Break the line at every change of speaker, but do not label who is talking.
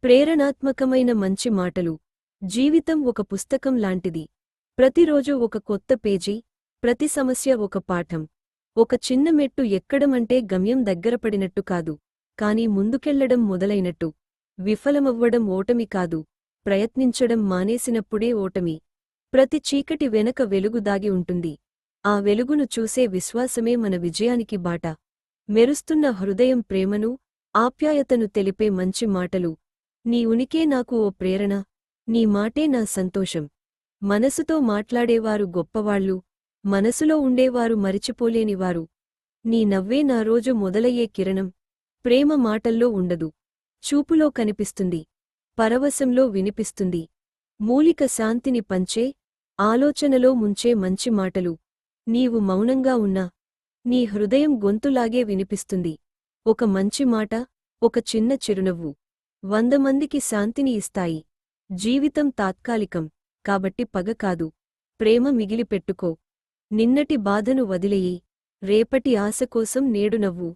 ప్రేరణాత్మకమైన మంచి మాటలు. జీవితం ఒక పుస్తకం లాంటిది. ప్రతిరోజు ఒక కొత్త పేజీ, ప్రతి సమస్య ఒక పాఠం. ఒక చిన్న మెట్టు ఎక్కడమంటే గమ్యం దగ్గరపడినట్టు కాదు, కాని ముందుకెళ్లడం మొదలైనట్టు. విఫలమవ్వడం ఓటమి కాదు, ప్రయత్నించడం మానేసినప్పుడే ఓటమి. ప్రతి చీకటి వెనక వెలుగు దాగి ఉంటుంది. ఆ వెలుగును చూసే విశ్వాసమే మన విజయానికి బాట. మెరుస్తున్న హృదయం ప్రేమను, ఆప్యాయతను తెలిపే మంచి మాటలు. నీ ఉనికే నాకు ఓ ప్రేరణ, నీ మాటే నా సంతోషం. మనసుతో మాట్లాడేవారు గొప్పవాళ్ళు, మనసులో ఉండేవారు మరిచిపోలేనివారు. నీ నవ్వే నా రోజు మొదలయ్యే కిరణం. ప్రేమ మాటల్లో ఉండదు, చూపులో కనిపిస్తుంది, పరవశంలో వినిపిస్తుంది. మూలిక శాంతిని పంచే, ఆలోచనలో ముంచే మంచి మాటలు. నీవు మౌనంగా ఉన్నా నీ హృదయం గొంతులాగే వినిపిస్తుంది. ఒక మంచి మాట, ఒక చిన్న చిరునవ్వు 100 మందికి శాంతిని ఇస్తాయి. జీవితం తాత్కాలికం, కాబట్టి పగ కాదు, ప్రేమ మిగిలిపెట్టుకో. నిన్నటి బాధను వదిలేయి, రేపటి ఆశ కోసం నేడు నవ్వు.